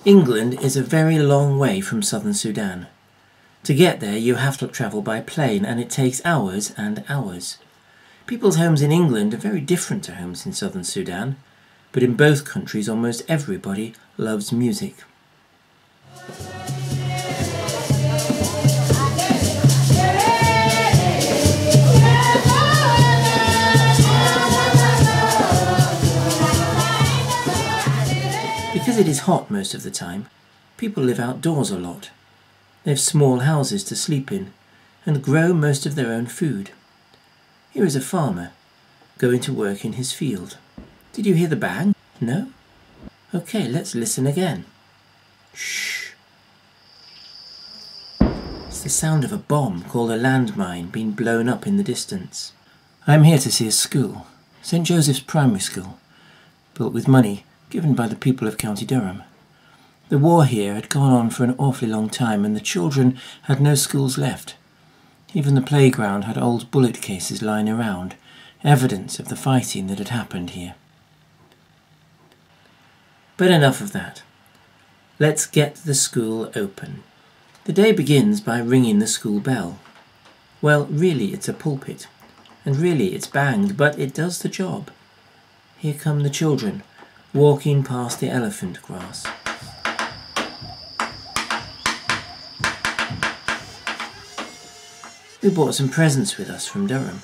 England is a very long way from southern Sudan. To get there you have to travel by plane, and it takes hours and hours. People's homes in England are very different to homes in southern Sudan, but in both countries almost everybody loves music. Because it is hot most of the time, people live outdoors a lot. They have small houses to sleep in and grow most of their own food. Here is a farmer going to work in his field. Did you hear the bang? No? Okay, let's listen again. Shh. It's the sound of a bomb called a landmine being blown up in the distance. I'm here to see a school, St. Joseph's Primary School, built with money given by the people of County Durham. The war here had gone on for an awfully long time, and the children had no schools left. Even the playground had old bullet cases lying around, evidence of the fighting that had happened here. But enough of that. Let's get the school open. The day begins by ringing the school bell. Well, really it's a pulpit, and really it's banged, but it does the job. Here come the children, walking past the elephant grass. We brought some presents with us from Durham,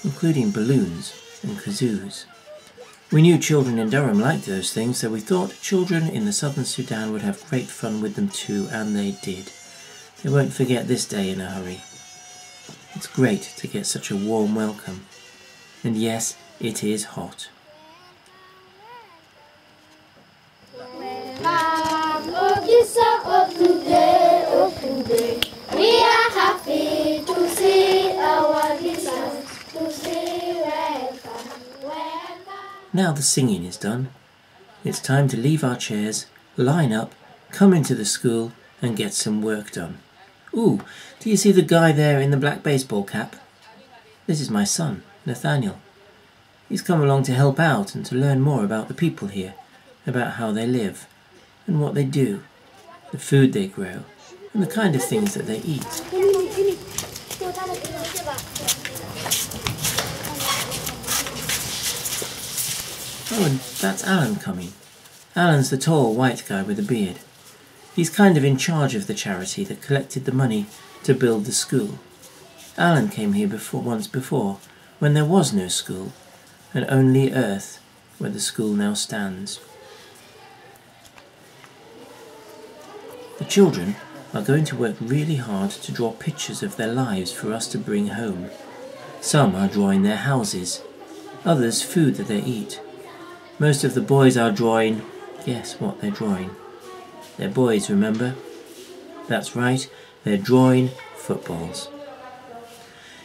including balloons and kazoos. We knew children in Durham liked those things, so we thought children in the southern Sudan would have great fun with them too, and they did. They won't forget this day in a hurry. It's great to get such a warm welcome. And yes, it is hot. We are happy to see our Jesus, to see welcome. Now the singing is done. It's time to leave our chairs, line up, come into the school and get some work done. Ooh, do you see the guy there in the black baseball cap? This is my son, Nathaniel. He's come along to help out and to learn more about the people here, about how they live and what they do, the food they grow, and the kind of things that they eat. Oh, and that's Alan coming. Alan's the tall white guy with a beard. He's kind of in charge of the charity that collected the money to build the school. Alan came here once before, when there was no school, and only earth where the school now stands. The children are going to work really hard to draw pictures of their lives for us to bring home. Some are drawing their houses, others food that they eat. Most of the boys are drawing, guess what they're drawing? They're boys, remember? That's right, they're drawing footballs.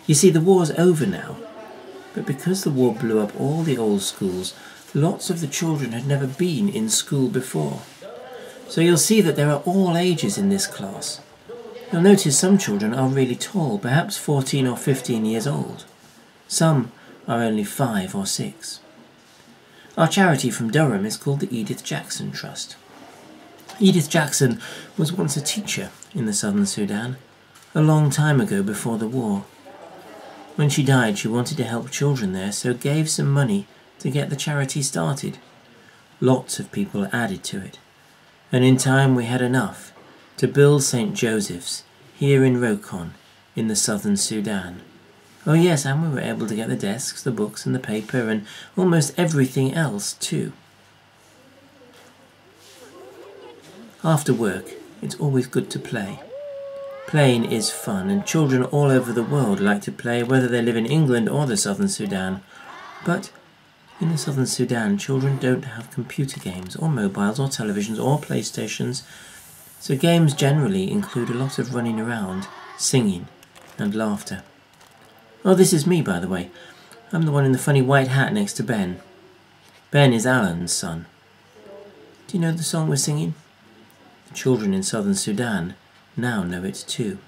You see, the war's over now, but because the war blew up all the old schools, lots of the children had never been in school before. So you'll see that there are all ages in this class. You'll notice some children are really tall, perhaps 14 or 15 years old. Some are only 5 or 6. Our charity from Durham is called the Edith Jackson Trust. Edith Jackson was once a teacher in the southern Sudan, a long time ago before the war. When she died, she wanted to help children there, so gave some money to get the charity started. Lots of people added to it, and in time we had enough to build St. Joseph's here in Rokon in the southern Sudan. Oh yes, and we were able to get the desks, the books and the paper and almost everything else too. After work, it's always good to play. Playing is fun, and children all over the world like to play, whether they live in England or the southern Sudan. But in the southern Sudan, children don't have computer games or mobiles or televisions or PlayStations, so games generally include a lot of running around, singing and laughter. Oh, this is me, by the way. I'm the one in the funny white hat next to Ben. Ben is Alan's son. Do you know the song we're singing? The children in southern Sudan now know it too.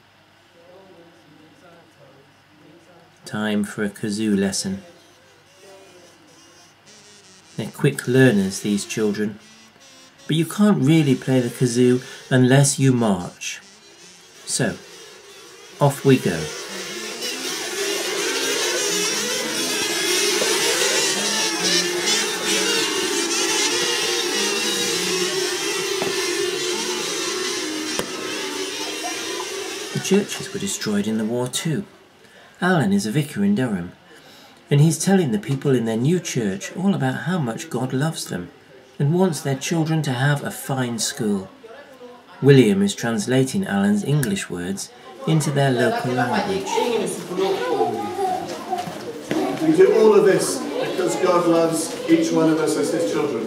Time for a kazoo lesson. They're quick learners, these children. but you can't really play the kazoo unless you march. So, off we go. The churches were destroyed in the war too. Alan is a vicar in Durham, and he's telling the people in their new church all about how much God loves them and wants their children to have a fine school. William is translating Alan's English words into their local language. We do all of this because God loves each one of us as his children.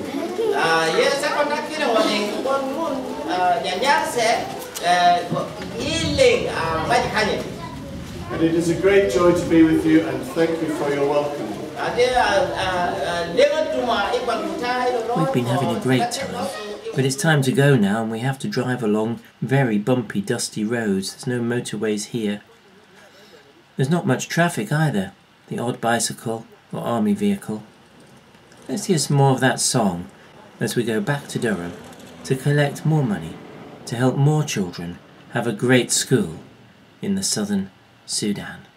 And it is a great joy to be with you, and thank you for your welcome. We've been having a great time, but it's time to go now, and we have to drive along very bumpy, dusty roads. There's no motorways here. There's not much traffic either, the odd bicycle or army vehicle. Let's hear some more of that song as we go back to Durham to collect more money to help more children have a great school in the southern Sudan.